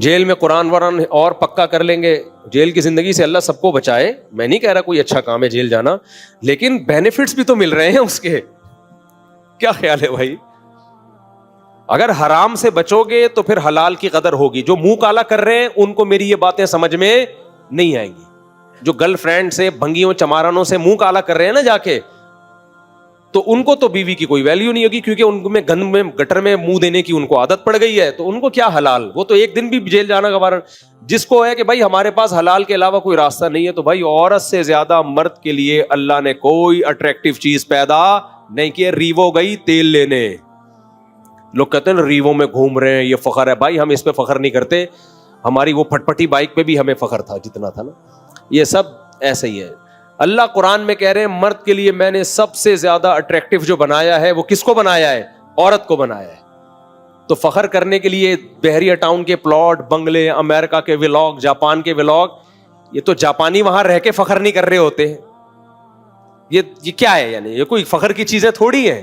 Jail میں قرآن وران اور پکا کر لیں گے. جیل کی زندگی سے اللہ سب کو بچائے, میں نہیں کہہ رہا کوئی اچھا کام ہے جیل جانا, لیکن بینیفٹس بھی تو مل رہے ہیں اس کے. کیا خیال ہے بھائی؟ اگر حرام سے بچو گے تو پھر حلال کی قدر ہوگی. جو منہ کالا کر رہے ہیں ان کو میری یہ باتیں سمجھ میں نہیں آئیں گی. جو گرل فرینڈ سے, بھنگیوں چمارانوں سے منہ کالا کر رہے ہیں نا جا کے, تو ان کو تو بیوی کی کوئی ویلیو نہیں ہوگی, کیونکہ ان میں گند میں گٹر میں منہ دینے کی ان کو عادت پڑ گئی ہے. تو ان کو کیا حلال, وہ تو ایک دن بھی جیل جانا گوارا. جس کو ہے کہ بھائی ہمارے پاس حلال کے علاوہ کوئی راستہ نہیں ہے, تو بھائی عورت سے زیادہ مرد کے لیے اللہ نے کوئی اٹریکٹیو چیز پیدا نہیں کی. ریوو گئی تیل لینے, لوگ کہتے ہیں ریوو میں گھوم رہے ہیں یہ فخر ہے. بھائی ہم اس پہ فخر نہیں کرتے, ہماری وہ پھٹ پٹی بائک پہ بھی ہمیں فخر تھا جتنا تھا نا. یہ سب ایسے ہی ہے. اللہ قرآن میں کہہ رہے ہیں مرد کے لیے میں نے سب سے زیادہ اٹریکٹیو جو بنایا ہے وہ کس کو بنایا ہے؟ عورت کو بنایا ہے. تو فخر کرنے کے لیے بحریہ ٹاؤن کے پلاٹ, بنگلے, امریکہ کے ولاگ, جاپان کے ولاگ, یہ تو جاپانی وہاں رہ کے فخر نہیں کر رہے ہوتے ہیں. یہ کیا ہے؟ یعنی یہ کوئی فخر کی چیزیں تھوڑی ہیں.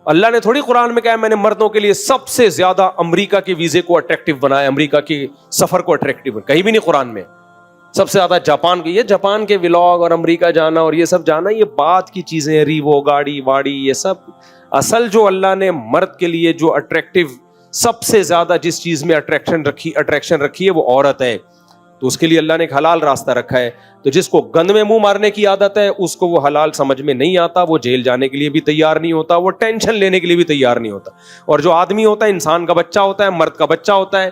اللہ نے تھوڑی قرآن میں کہا میں نے مردوں کے لیے سب سے زیادہ امریکہ کے ویزے کو اٹریکٹیو بنایا, امریکہ کے سفر کو اٹریکٹیو, کہیں بھی نہیں قرآن میں. سب سے زیادہ جاپان کے, یہ جاپان کے ولاگ اور امریکہ جانا اور یہ سب جانا یہ بات کی چیزیں, ریوو گاڑی واڑی یہ سب. اصل جو اللہ نے مرد کے لیے جو اٹریکٹیو سب سے زیادہ جس چیز میں اٹریکشن رکھی ہے وہ عورت ہے. تو اس کے لیے اللہ نے ایک حلال راستہ رکھا ہے. تو جس کو گند میں منہ مارنے کی عادت ہے اس کو وہ حلال سمجھ میں نہیں آتا, وہ جیل جانے کے لیے بھی تیار نہیں ہوتا, وہ ٹینشن لینے کے لیے بھی تیار نہیں ہوتا. اور جو آدمی ہوتا ہے, انسان کا بچہ ہوتا ہے, مرد کا بچہ ہوتا ہے,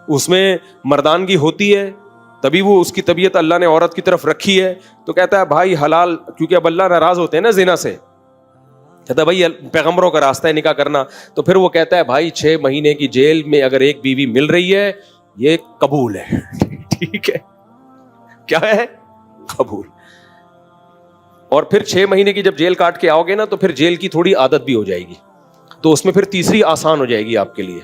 اس میں مردانگی ہوتی ہے, تبھی وہ اس کی طبیعت اللہ نے عورت کی طرف رکھی ہے. تو کہتا ہے بھائی حلال, کیونکہ اب اللہ ناراض ہوتے ہیں نا زنا سے, کہتا ہے بھائی پیغمبروں کا راستہ ہے نکاح کرنا. تو پھر وہ کہتا ہے بھائی 6 مہینے کی جیل میں اگر ایک بیوی مل رہی ہے یہ قبول ہے. ٹھیک ہے, کیا ہے؟ قبول. اور پھر 6 مہینے کی جب جیل کاٹ کے آؤ گے نا تو پھر جیل کی تھوڑی عادت بھی ہو جائے گی, تو اس میں پھر تیسری آسان ہو جائے گی آپ کے لیے.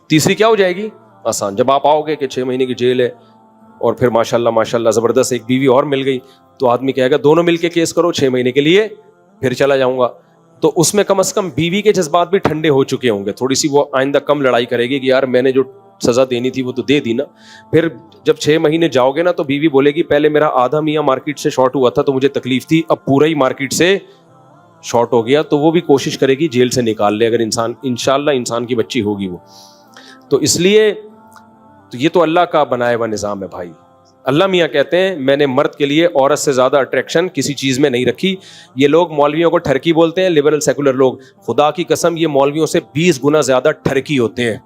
تیسری کیا ہو جائے گی؟ آسان. جب آپ آؤ گے کہ 6 مہینے کی جیل ہے اور پھر ماشاءاللہ زبردست ایک بیوی اور مل گئی, تو آدمی کہے گا دونوں مل کے کیس کرو 6 مہینے کے لیے, پھر چلا جاؤں گا. تو اس میں کم از کم بیوی کے جذبات بھی ٹھنڈے ہو چکے ہوں گے, تھوڑی سی وہ آئندہ کم لڑائی کرے گی کہ یار میں نے جو سزا دینی تھی وہ تو دے دی نا. پھر جب 6 مہینے جاؤ گے نا تو بیوی بولے گی پہلے میرا آدھا میاں مارکیٹ سے شارٹ ہوا تھا تو مجھے تکلیف تھی, اب پورا ہی مارکیٹ سے شارٹ ہو گیا. تو وہ بھی کوشش کرے گی جیل سے نکال لے, اگر انسان انشاءاللہ انسان کی بچی ہوگی وہ. تو اس لیے تو یہ تو اللہ کا بنایا ہوا نظام ہے بھائی. اللہ میاں کہتے ہیں میں نے مرد کے لیے عورت سے زیادہ اٹریکشن کسی چیز میں نہیں رکھی. یہ لوگ مولویوں کو ٹھرکی بولتے ہیں, لبرل سیکولر لوگ, خدا کی قسم یہ مولویوں سے 20 گنا زیادہ ٹھرکی ہوتے ہیں.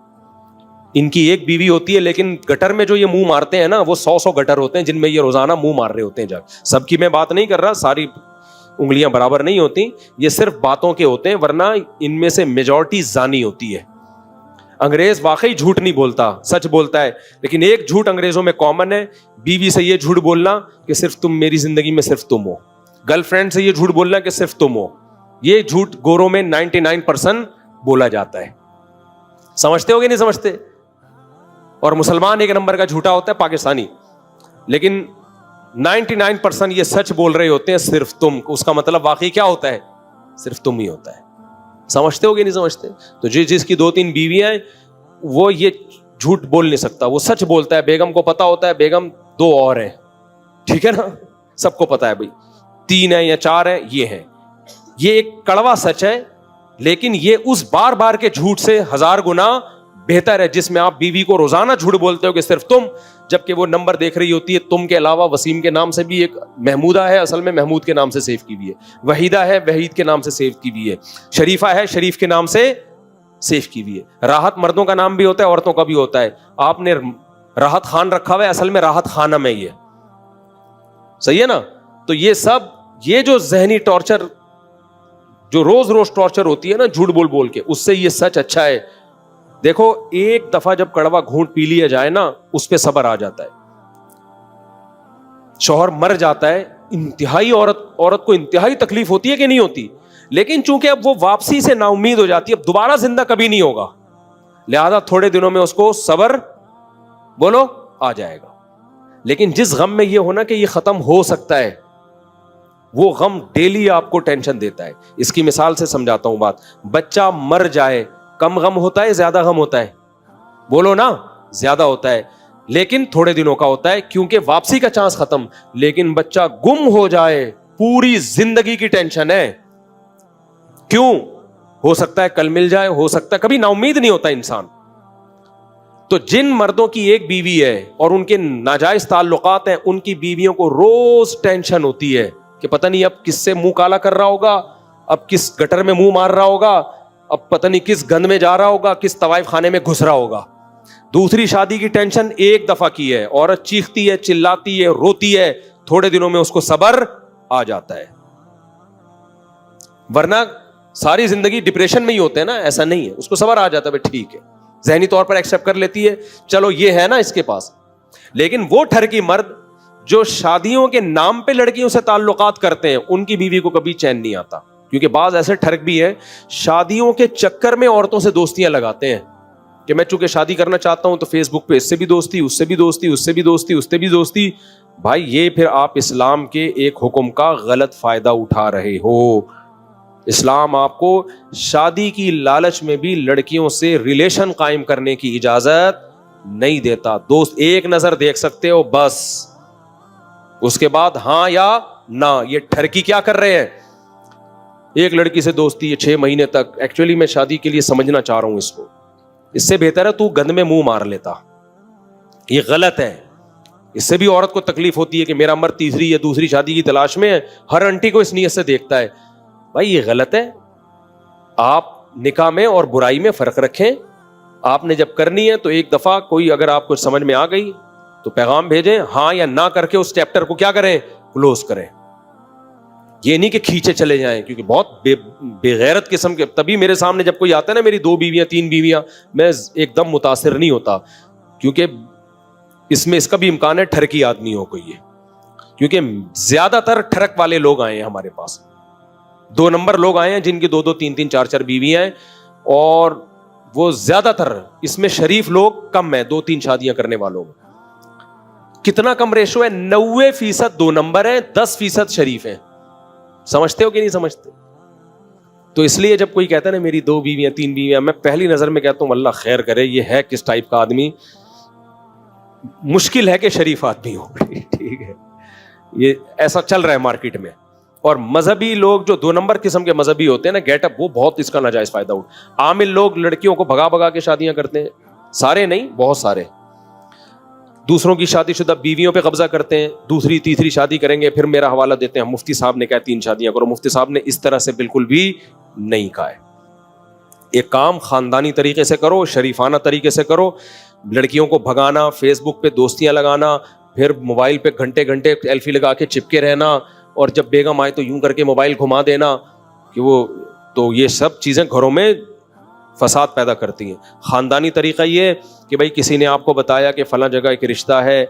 ان کی ایک بیوی ہوتی ہے لیکن گٹر میں جو یہ منہ مارتے ہیں نا وہ 100 گٹر ہوتے ہیں جن میں یہ روزانہ منہ مار رہے ہوتے ہیں. سب کی میں بات نہیں کر رہا, ساری انگلیاں برابر نہیں ہوتی, یہ صرف باتوں کے ہوتے ہیں, ورنہ ان میں سے میجورٹی زانی ہوتی ہے. انگریز واقعی جھوٹ نہیں بولتا, سچ بولتا ہے, لیکن ایک جھوٹ انگریزوں میں کامن ہے, بیوی سے یہ جھوٹ بولنا کہ صرف تم میری زندگی میں صرف تم ہو. گرل فرینڈ سے یہ جھوٹ بولنا کہ صرف تم ہو. یہ جھوٹ گوروں میں 99% بولا جاتا ہے. سمجھتے ہو گے نہیں سمجھتے؟ اور مسلمان ایک نمبر کا جھوٹا ہوتا ہے پاکستانی, لیکن 99% یہ سچ بول رہے ہوتے ہیں صرف تم. اس کا مطلب واقعی کیا ہوتا ہے؟ صرف تم ہی ہوتا ہے. سمجھتے ہو گے نہیں سمجھتے؟ تو جس کی 2-3 بیویاں ہیں وہ یہ جھوٹ بول نہیں سکتا, وہ سچ بولتا ہے. بیگم کو پتا ہوتا ہے بیگم 2 اور ہیں, ٹھیک ہے نا, سب کو پتا ہے بھائی 3 ہیں یا 4 ہیں, یہ ہیں. یہ ایک کڑوا سچ ہے, لیکن یہ اس بار بار کے جھوٹ سے 1000 گنا بہتر ہے جس میں آپ بیوی کو روزانہ جھوٹ بولتے ہو کہ صرف تم, جبکہ وہ نمبر دیکھ رہی ہوتی ہے تم کے علاوہ وسیم کے نام سے بھی ایک محمودہ ہے, اصل میں محمود کے نام سے سیو کی ہوئی ہے, وحیدہ ہے وحید کے نام سے سیو کی ہوئی ہے, شریفہ ہے شریف کے نام سے سیو کی ہوئی ہے. راحت مردوں کا نام بھی ہوتا ہے عورتوں کا بھی ہوتا ہے. آپ نے راحت خان رکھا ہوا ہے, اصل میں راحت خانم ہے, یہ صحیح ہے نا. تو یہ سب یہ جو ذہنی ٹارچر جو روز ٹارچر ہوتی ہے نا جھوٹ بول بول کے, اس سے یہ سچ اچھا ہے. دیکھو ایک دفعہ جب کڑوا گھونٹ پی لیا جائے نا اس پہ صبر آ جاتا ہے. شوہر مر جاتا ہے, انتہائی عورت کو انتہائی تکلیف ہوتی ہے کہ نہیں ہوتی, لیکن چونکہ اب وہ واپسی سے نا امید ہو جاتی ہے, اب دوبارہ زندہ کبھی نہیں ہوگا, لہذا تھوڑے دنوں میں اس کو صبر بولو آ جائے گا. لیکن جس غم میں یہ ہونا کہ یہ ختم ہو سکتا ہے, وہ غم ڈیلی آپ کو ٹینشن دیتا ہے. اس کی مثال سے سمجھاتا ہوں بات. بچہ مر جائے کم غم ہوتا ہے زیادہ غم ہوتا ہے؟ بولو نا. زیادہ ہوتا ہے لیکن تھوڑے دنوں کا ہوتا ہے کیونکہ واپسی کا چانس ختم. لیکن بچہ گم ہو جائے پوری زندگی کی ٹینشن ہے. کیوں؟ ہو سکتا ہے کل مل جائے, ہو سکتا ہے, کبھی نا امید نہیں ہوتا انسان. تو جن مردوں کی ایک بیوی ہے اور ان کے ناجائز تعلقات ہیں, ان کی بیویوں کو روز ٹینشن ہوتی ہے کہ پتہ نہیں اب کس سے منہ کالا کر رہا ہوگا, اب کس گٹر میں منہ مار رہا ہوگا, اب پتہ نہیں کس گند میں جا رہا ہوگا, کس طوائف خانے میں گھس رہا ہوگا. دوسری شادی کی ٹینشن ایک دفعہ کی ہے, عورت چیختی ہے, چلاتی ہے, روتی ہے, تھوڑے دنوں میں اس کو صبر آ جاتا ہے. ورنہ ساری زندگی ڈپریشن میں ہی ہوتے ہیں نا, ایسا نہیں ہے. اس کو صبر آ جاتا ہے, ٹھیک ہے, ذہنی طور پر ایکسپٹ کر لیتی ہے, چلو یہ ہے نا اس کے پاس. لیکن وہ ٹھرکی مرد جو شادیوں کے نام پہ لڑکیوں سے تعلقات کرتے ہیں, ان کی بیوی کو کبھی چین نہیں آتا. کیونکہ بعض ایسے ٹھرک بھی ہیں شادیوں کے چکر میں عورتوں سے دوستیاں لگاتے ہیں کہ میں چونکہ شادی کرنا چاہتا ہوں تو فیس بک پہ اس سے بھی دوستی, اس سے بھی دوستی, اس سے بھی دوستی, اس سے بھی دوستی. بھائی یہ پھر آپ اسلام کے ایک حکم کا غلط فائدہ اٹھا رہے ہو. اسلام آپ کو شادی کی لالچ میں بھی لڑکیوں سے ریلیشن قائم کرنے کی اجازت نہیں دیتا. دوست ایک نظر دیکھ سکتے ہو بس, اس کے بعد ہاں یا نہ. یہ ٹھرکی کیا کر رہے ہیں, ایک لڑکی سے دوستی ہے 6 مہینے تک. ایکچولی میں شادی کے لیے سمجھنا چاہ رہا ہوں اس کو, اس سے بہتر ہے تو گند میں منہ مار لیتا. یہ غلط ہے. اس سے بھی عورت کو تکلیف ہوتی ہے کہ میرا مرد تیسری یا دوسری شادی کی تلاش میں ہے, ہر انٹی کو اس نیت سے دیکھتا ہے. بھائی یہ غلط ہے. آپ نکاح میں اور برائی میں فرق رکھیں. آپ نے جب کرنی ہے تو ایک دفعہ کوئی اگر آپ کو سمجھ میں آ گئی تو پیغام بھیجیں, ہاں یا نہ کر کے اس چیپٹر کو کیا کریں, کلوز کریں. یہ نہیں کہ کھینچے چلے جائیں, کیونکہ بہت بے غیرت قسم کے. تبھی میرے سامنے جب کوئی آتا ہے نا میری 2 بیویاں 3 بیویاں, میں ایک دم متاثر نہیں ہوتا, کیونکہ اس میں اس کا بھی امکان ہے ٹھرکی آدمی ہو کوئی. کیونکہ زیادہ تر ٹھرک والے لوگ آئے ہیں ہمارے پاس, 2 نمبر لوگ آئے ہیں جن کی 2 3 3 4 4 بیویاں ہیں, اور وہ زیادہ تر اس میں شریف لوگ کم ہیں 2 3 شادیاں کرنے والوں میں. کتنا کم ریشو ہے, 90% 2 نمبر ہیں, 10% شریف ہیں. سمجھتے ہو کہ نہیں سمجھتے؟ تو اس لیے جب کوئی کہتا ہے نا میری 2 بیویاں 3 بیویاں, میں پہلی نظر میں کہتا ہوں اللہ خیر کرے, یہ ہے کس ٹائپ کا آدمی. مشکل ہے کہ شریف آدمی ہو. ٹھیک ہے, یہ ایسا چل رہا ہے مارکیٹ میں. اور مذہبی لوگ جو 2 نمبر قسم کے مذہبی ہوتے ہیں نا, گیٹ اپ, وہ بہت اس کا ناجائز فائدہ اٹھا. عامل لوگ لڑکیوں کو بھگا بھگا کے شادیاں کرتے ہیں, سارے نہیں بہت سارے. دوسروں کی شادی شدہ بیویوں پہ قبضہ کرتے ہیں, دوسری تیسری شادی کریں گے, پھر میرا حوالہ دیتے ہیں مفتی صاحب نے کہا 3 شادیاں کرو. مفتی صاحب نے اس طرح سے بالکل بھی نہیں کہا ہے. ایک کام خاندانی طریقے سے کرو, شریفانہ طریقے سے کرو. لڑکیوں کو بھگانا, فیس بک پہ دوستیاں لگانا, پھر موبائل پہ گھنٹے گھنٹے سیلفی لگا کے چپکے رہنا, اور جب بیگم آئے تو یوں کر کے موبائل گھما دینا کہ وہ, تو یہ سب چیزیں گھروں میں فساد پیدا کرتی ہیں. خاندانی طریقہ یہ کہ بھائی کسی نے آپ کو بتایا کہ فلاں جگہ ایک رشتہ ہے,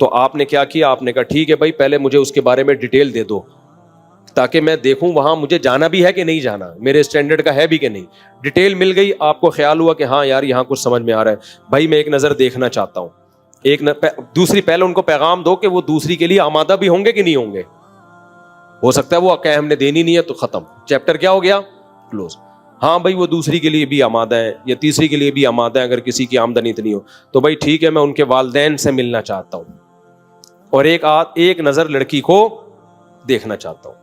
تو آپ نے کیا کیا, آپ نے کہا ٹھیک ہے بھائی پہلے مجھے اس کے بارے میں ڈیٹیل دے دو تاکہ میں دیکھوں وہاں مجھے جانا بھی ہے کہ نہیں جانا, میرے اسٹینڈرڈ کا ہے بھی کہ نہیں. ڈیٹیل مل گئی, آپ کو خیال ہوا کہ ہاں یار یہاں کچھ سمجھ میں آ رہا ہے, بھائی میں ایک نظر دیکھنا چاہتا ہوں. دوسری پہلے ان کو پیغام دو کہ وہ دوسری کے لیے آمادہ بھی ہوں گے کہ نہیں ہوں گے. ہو سکتا ہے وہ کہ ہم نے دینی نہیں ہے تو ختم, چیپٹر کیا ہو گیا, کلوز. ہاں بھائی وہ دوسری کے لیے بھی آمادہ ہے یا تیسری کے لیے بھی آمادہ ہے, اگر کسی کی آمدنی اتنی ہو تو بھائی ٹھیک ہے میں ان کے والدین سے ملنا چاہتا ہوں اور ایک نظر لڑکی کو دیکھنا چاہتا ہوں.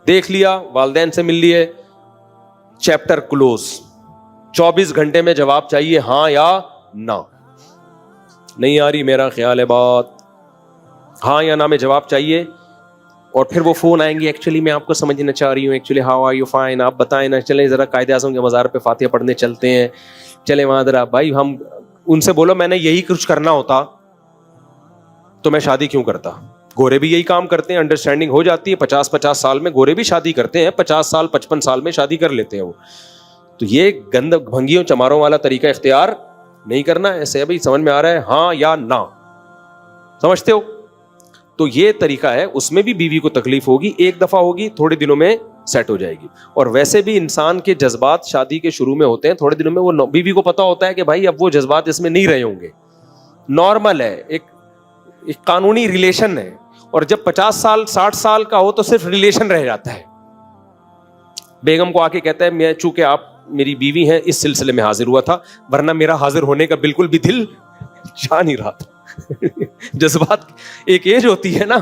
دیکھ لیا, والدین سے مل لیے, چیپٹر کلوز. 24 گھنٹے میں جواب چاہیے ہاں یا نہ. نہیں آ رہی میرا خیال ہے بات, ہاں یا نہ میں جواب چاہیے. اور پھر وہ فون آئیں گے, ایکچولی میں آپ کو سمجھنا چاہ رہی ہوں, actually how are you fine, آپ بتائیں نا, چلیں ذرا قائد اعظم کے مزار پہ فاتحہ پڑھنے چلتے ہیں, چلیں وہاں ذرا. بھائی ہم ان سے بولو میں نے یہی کچھ کرنا ہوتا تو میں شادی کیوں کرتا. گورے بھی یہی کام کرتے ہیں, انڈرسٹینڈنگ ہو جاتی ہے. 50 سال میں گورے بھی شادی کرتے ہیں, 50 سال 55 سال میں شادی کر لیتے ہیں وہ. تو یہ گند بھنگیوں چماروں والا طریقہ اختیار نہیں کرنا. ایسے بھائی سمجھ میں آ رہا ہے ہاں یا نہ, سمجھتے ہو؟ تو یہ طریقہ ہے, اس میں بھی بیوی کو تکلیف ہوگی, ایک دفعہ ہوگی, تھوڑے دنوں میں سیٹ ہو جائے گی. اور ویسے بھی انسان کے جذبات شادی کے شروع میں ہوتے ہیں, تھوڑے دنوں میں وہ بیوی کو پتا ہوتا ہے کہ بھائی اب وہ جذبات اس میں نہیں رہے ہوں گے, نارمل ہے, ایک قانونی ریلیشن ہے. اور جب 50 سال 60 سال کا ہو تو صرف ریلیشن رہ جاتا ہے. بیگم کو آ کے کہتا ہے میں چونکہ آپ میری بیوی ہیں اس سلسلے میں حاضر ہوا تھا, ورنہ میرا حاضر ہونے کا بالکل بھی دل چاہ نہیں رہا تھا. جذبات ایک ایج ہوتی ہے نا,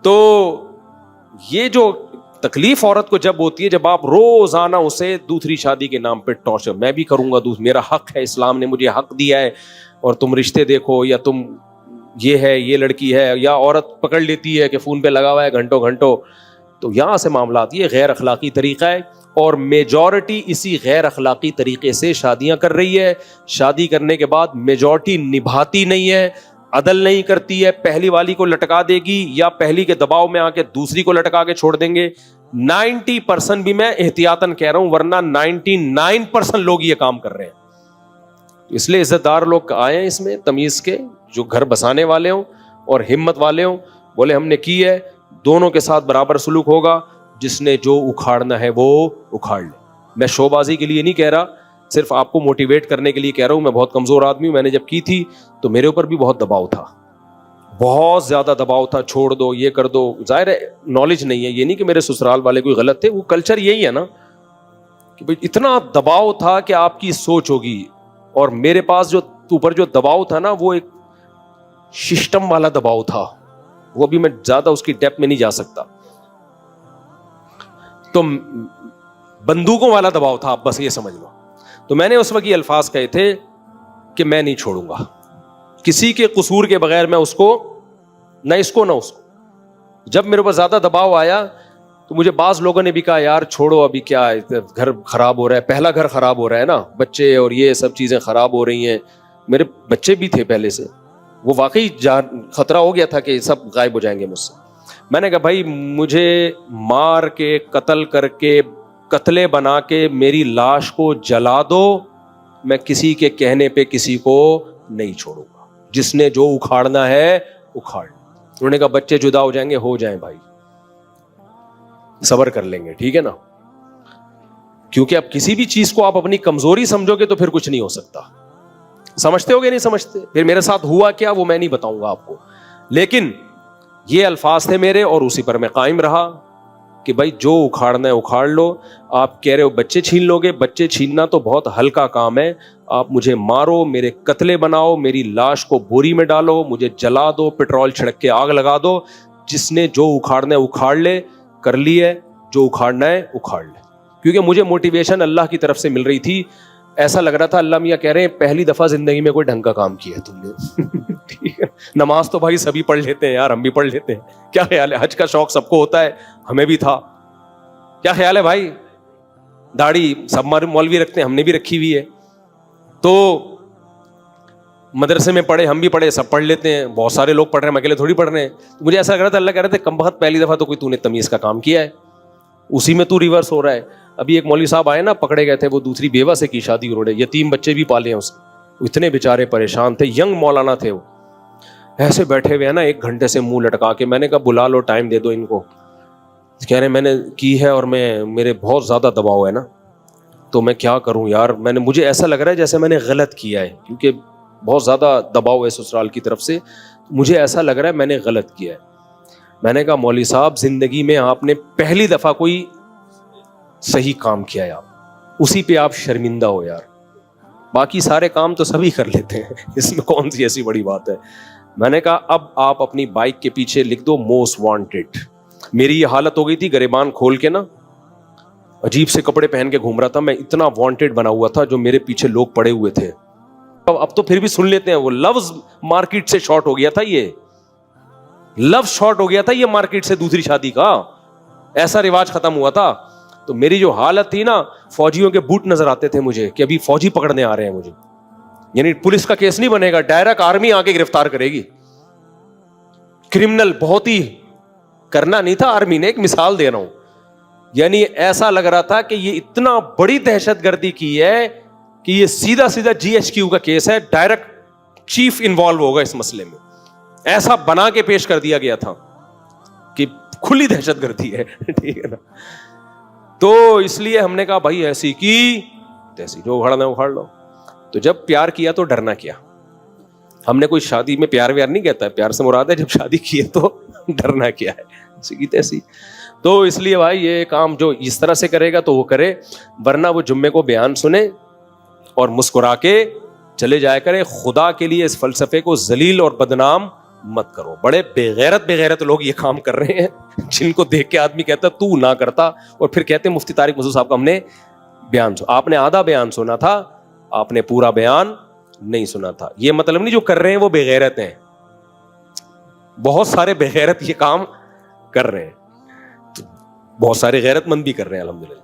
تو یہ جو تکلیف عورت کو جب ہوتی ہے, جب آپ روزانہ اسے دوسری شادی کے نام پہ ٹارچر, میں بھی کروں گا, میرا حق ہے, اسلام نے مجھے حق دیا ہے, اور تم رشتے دیکھو, یا تم یہ ہے, یہ لڑکی ہے, یا عورت پکڑ لیتی ہے کہ فون پہ لگا ہوا ہے گھنٹوں گھنٹوں, تو یہاں سے معاملات, یہ غیر اخلاقی طریقہ ہے. اور میجورٹی اسی غیر اخلاقی طریقے سے شادیاں کر رہی ہے. شادی کرنے کے بعد میجورٹی نبھاتی نہیں ہے, عدل نہیں کرتی ہے, پہلی والی کو لٹکا دے گی, یا پہلی کے دباؤ میں آ کے دوسری کو لٹکا کے چھوڑ دیں گے. 90% بھی میں احتیاطاً کہہ رہا ہوں, ورنہ 99% لوگ یہ کام کر رہے ہیں. اس لیے عزت دار لوگ آئے ہیں اس میں تمیز کے, جو گھر بسانے والے ہوں اور ہمت والے ہوں, بولے ہم نے کی ہے, دونوں کے ساتھ برابر سلوک ہوگا, جس نے جو اکھاڑنا ہے وہ اکھاڑ لے. میں شو بازی کے لیے نہیں کہہ رہا, صرف آپ کو موٹیویٹ کرنے کے لیے کہہ رہا ہوں. میں بہت کمزور آدمی ہوں, میں نے جب کی تھی تو میرے اوپر بھی بہت دباؤ تھا, بہت زیادہ دباؤ تھا, چھوڑ دو, یہ کر دو. ظاہر ہے نالج نہیں ہے, یہ نہیں کہ میرے سسرال والے کوئی غلط تھے, وہ کلچر یہی ہے نا کہ بھئی اتنا دباؤ تھا کہ آپ کی سوچ ہوگی. اور میرے پاس جو اوپر جو دباؤ تھا نا, وہ ایک سسٹم والا دباؤ تھا, وہ بھی میں زیادہ اس کی ڈیپ میں نہیں جا سکتا. تو بندوقوں والا دباؤ تھا, آپ بس یہ سمجھ لو. تو میں نے اس وقت یہ الفاظ کہے تھے کہ میں نہیں چھوڑوں گا کسی کے قصور کے بغیر, میں اس کو نہ اس کو نہ اس کو. جب میرے اوپر زیادہ دباؤ آیا تو مجھے بعض لوگوں نے بھی کہا یار چھوڑو, ابھی کیا ہے, گھر خراب ہو رہا ہے, پہلا گھر خراب ہو رہا ہے نا, بچے اور یہ سب چیزیں خراب ہو رہی ہیں. میرے بچے بھی تھے پہلے سے, وہ واقعی خطرہ ہو گیا تھا کہ سب غائب ہو جائیں گے مجھ سے. میں نے کہا بھائی مجھے مار کے, قتل کر کے, قتلے بنا کے میری لاش کو جلا دو, میں کسی کے کہنے پہ کسی کو نہیں چھوڑوں گا. جس نے جو اکھاڑنا ہے اکھاڑ. انہوں نے کہا بچے جدا ہو جائیں گے, ہو جائیں بھائی, صبر کر لیں گے, ٹھیک ہے نا. کیونکہ اب کسی بھی چیز کو آپ اپنی کمزوری سمجھو گے تو پھر کچھ نہیں ہو سکتا. سمجھتے ہو گے نہیں سمجھتے؟ پھر میرے ساتھ ہوا کیا وہ میں نہیں بتاؤں گا آپ کو, لیکن یہ الفاظ تھے میرے, اور اسی پر میں قائم رہا کہ بھائی جو اکھاڑنا ہے اکھاڑ لو. آپ کہہ رہے ہو بچے چھین لو گے, بچے چھیننا تو بہت ہلکا کام ہے. آپ مجھے مارو, میرے قتلے بناؤ, میری لاش کو بوری میں ڈالو, مجھے جلا دو, پیٹرول چھڑک کے آگ لگا دو. جس نے جو اکھاڑنا ہے اکھاڑ لے, کر لی ہے, جو اکھاڑنا ہے اکھاڑ لے. کیونکہ مجھے موٹیویشن اللہ کی طرف سے مل رہی تھی. ایسا لگ رہا تھا اللہ میاں کہہ رہے ہیں پہلی دفعہ زندگی میں کوئی ڈھنگ کا کام کیا ہے تم نے. ٹھیک ہے, نماز تو بھائی سبھی پڑھ لیتے ہیں یار, ہم بھی پڑھ لیتے ہیں, کیا خیال ہے؟ حج کا شوق سب کو ہوتا ہے, ہمیں بھی تھا, کیا خیال ہے بھائی؟ داڑھی سب مولوی رکھتے ہیں, ہم نے بھی رکھی ہوئی ہے. تو مدرسے میں پڑھے, ہم بھی پڑھے, سب پڑھ لیتے ہیں, بہت سارے لوگ پڑھ رہے ہیں, ہم اکیلے تھوڑی پڑھ رہے ہیں. مجھے ایسا لگ رہا تھا اللہ کہہ رہے تھے کم بخت پہلی دفعہ تو کوئی تو نے تمیز کا کام کیا ہے, اسی میں تو ریورس ہو رہا ہے. ابھی ایک مولوی صاحب آئے نا, پکڑے گئے تھے, وہ دوسری بیوہ سے کی شادی, انہوں نے یتیم بچے بھی پالے ہیں اس کے, اتنے بیچارے پریشان تھے. ینگ مولانا تھے وہ, ایسے بیٹھے ہوئے ہیں نا 1 گھنٹے سے منہ لٹکا کے. میں نے کہا بلا لو, ٹائم دے دو ان کو. کہہ رہے میں نے کی ہے اور میرے بہت زیادہ دباؤ ہے نا, تو میں کیا کروں یار. مجھے ایسا لگ رہا ہے جیسے میں نے غلط کیا ہے, کیونکہ بہت زیادہ دباؤ ہے سسرال کی طرف سے, مجھے ایسا لگ رہا ہے میں نے غلط کیا ہے. میں نے کہا مولوی صاحب زندگی میں آپ نے پہلی دفعہ کوئی صحیح کام کیا ہے, آپ اسی پہ آپ شرمندہ ہو یار, باقی سارے کام تو سبھی کر لیتے ہیں, اس میں کون سی ایسی بڑی بات ہے. میں نے کہا اب آپ اپنی بائک کے پیچھے لکھ دو موسٹ وانٹیڈ. میری یہ حالت ہو گئی تھی, گریبان کھول کے نا عجیب سے کپڑے پہن کے گھوم رہا تھا میں, اتنا وانٹیڈ بنا ہوا تھا, جو میرے پیچھے لوگ پڑے ہوئے تھے. اب تو پھر بھی سن لیتے ہیں, وہ لفظ مارکیٹ سے شارٹ ہو گیا تھا, یہ لفظ شارٹ ہو گیا تھا یہ مارکیٹ سے, دوسری شادی کا ایسا رواج ختم ہوا تھا. تو میری جو حالت تھی نا, فوجیوں کے بوٹ نظر آتے تھے مجھے کہ ابھی فوجی پکڑنے آ رہے ہیں مجھے. یعنی پولیس کا کیس نہیں بنے گا, ڈائریکٹ آرمی آ کے گرفتار کرے گی. کرمنل بہت ہی کرنا نہیں تھا آرمی نے, ایک مثال دے رہا ہوں. یعنی ایسا لگ رہا تھا کہ یہ اتنا بڑی دہشت گردی کی ہے کہ یہ سیدھا سیدھا GHQ کا کیس ہے, ڈائریکٹ چیف انوالو ہوگا اس مسئلے میں. ایسا بنا کے پیش کر دیا گیا تھا کہ کھلی دہشت گردی ہے. ٹھیک ہے نا. تو اس لیے ہم نے کہا بھائی ایسی کی تیسی, جو اکھاڑنا ہے اکھاڑ لو. تو جب پیار کیا تو ڈرنا کیا. ہم نے کوئی شادی میں پیار ویار نہیں کہتا ہے, پیار سے مراد ہے جب شادی کی ہے تو ڈرنا کیا ہے, ایسی کی تیسی. تو اس لیے بھائی یہ کام جو اس طرح سے کرے گا تو وہ کرے, ورنہ وہ جمعے کو بیان سنے اور مسکرا کے چلے جایا کرے. خدا کے لیے اس فلسفے کو ذلیل اور بدنام مت کرو. بڑے بے غیرت لوگ یہ کام کر رہے ہیں جن کو دیکھ کے آدمی کہتا تو نہ کرتا, اور پھر کہتے ہیں مفتی طارق مسعود صاحب کا ہم نے بیان سنا. آپ نے آدھا بیان سنا تھا, آپ نے پورا بیان نہیں سنا تھا. یہ مطلب نہیں جو کر رہے ہیں وہ بے غیرت ہیں, بہت سارے بے غیرت یہ کام کر رہے ہیں, بہت سارے غیرت مند بھی کر رہے ہیں الحمدللہ.